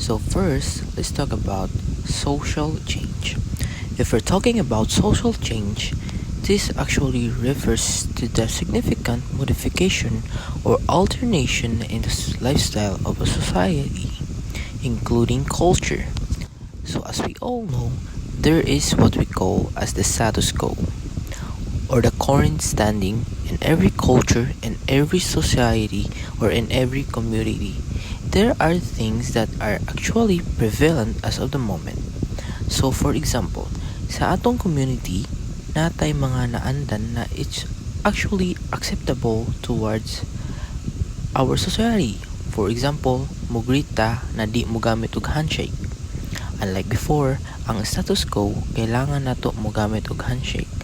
So, first, let's talk about social change. If we're talking about social change, this actually refers to the significant modification or alternation in the lifestyle of a society, including culture. So, as we all know, there is what we call as the status quo, or the current standing in every culture, in every society, or in every community. There are things that are actually prevalent as of the moment. So for example, sa atong community, natay mga naandan na it's actually acceptable towards our society. For example, mugrita na di mo gamit og handshake. Unlike before, ang status quo kailangan nato mo gamit og handshake.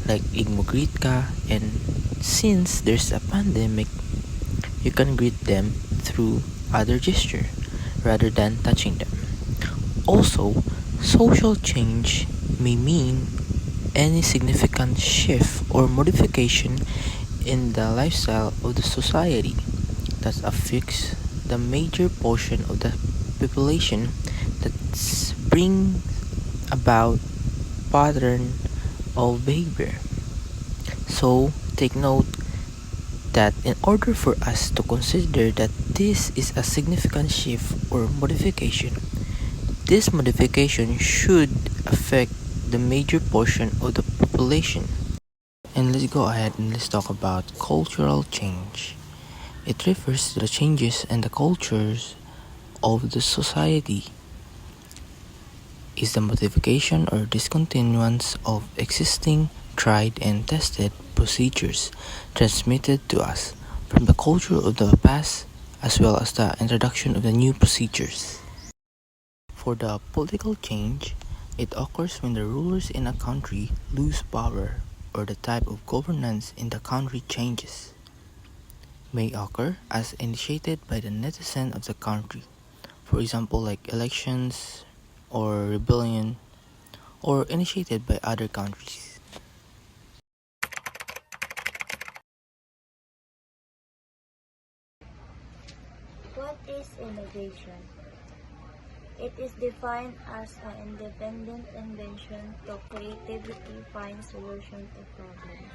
Like ig mo greet ka, and since there's a pandemic, you can greet them through other gesture rather than touching them. Also, social change may mean any significant shift or modification in the lifestyle of the society that affects the major portion of the population, that brings about pattern of behavior. So take note that in order for us to consider that this is a significant shift or modification, this modification should affect the major portion of the population. And let's go ahead and let's talk about cultural change. It refers to the changes in the cultures of the society. Is the modification or discontinuance of existing, tried and tested procedures transmitted to us from the culture of the past, as well as the introduction of the new procedures. For the political change, it occurs when the rulers in a country lose power or the type of governance in the country changes. May occur as initiated by the netizen of the country, for example like elections or rebellion, or initiated by other countries. What is innovation? It is defined as an independent invention to creatively find solutions to problems.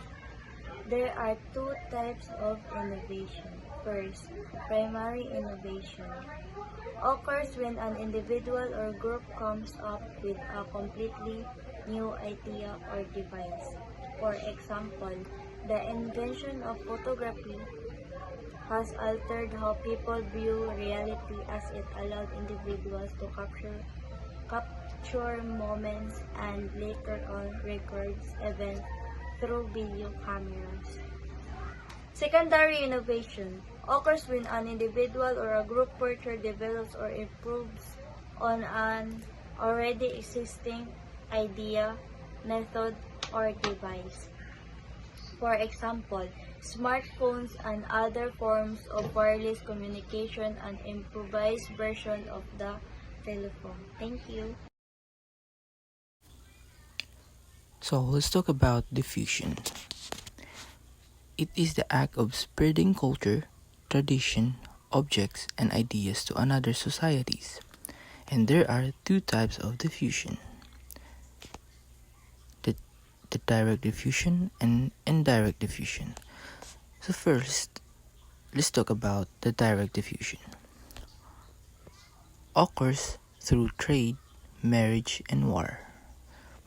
There are two types of innovation. First, primary innovation occurs when an individual or group comes up with a completely new idea or device. For example, the invention of photography has altered how people view reality as it allowed individuals to capture moments and later on records events through video cameras. Secondary innovation occurs when an individual or a group further develops or improves on an already existing idea, method, or device. For example, smartphones and other forms of wireless communication and improvised version of the telephone. Thank you. So let's talk about diffusion. It is the act of spreading culture, tradition, objects, and ideas to another societies. And there are two types of diffusion: the, the direct diffusion and indirect diffusion. So first, let's talk about the direct diffusion. Occurs through trade, marriage, and war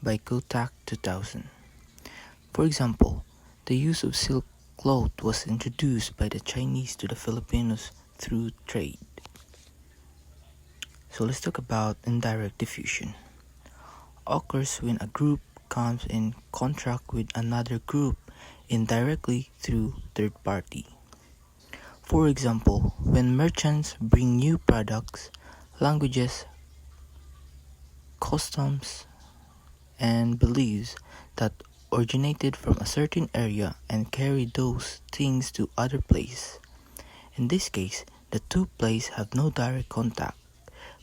by Kotak 2000. For example, the use of silk cloth was introduced by the Chinese to the Filipinos through trade. So let's talk about indirect diffusion. Occurs when a group comes in contact with another group indirectly through third party. For example, when merchants bring new products, languages, customs, and beliefs that originated from a certain area and carry those things to other place. In this case, the two places have no direct contact,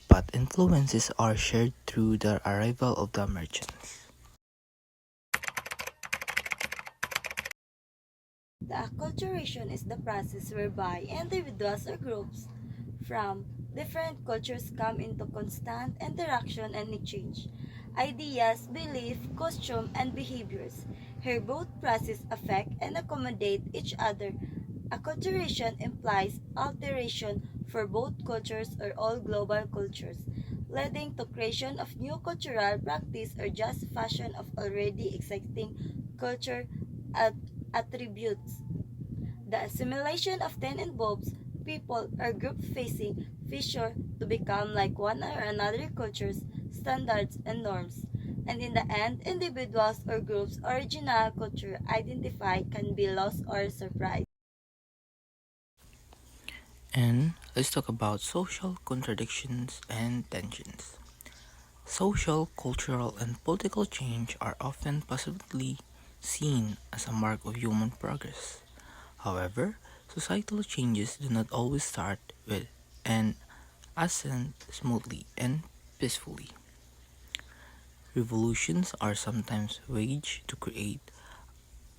but influences are shared through the arrival of the merchants. The acculturation is the process whereby individuals or groups from different cultures come into constant interaction and exchange. Ideas, belief, costume, and behaviors. Here both process affect and accommodate each other. Acculturation implies alteration for both cultures or all global cultures, leading to creation of new cultural practice or just fashion of already existing culture at- attributes. The assimilation often involves people or group facing fissure to become like one or another culture's standards and norms. And in the end, individuals or groups' original culture identify can be lost or surprised. And let's talk about social contradictions and tensions. Social, cultural, and political change are often positively seen as a mark of human progress. However, societal changes do not always start with and ascend smoothly and peacefully. Revolutions are sometimes waged to create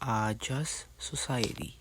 a just society,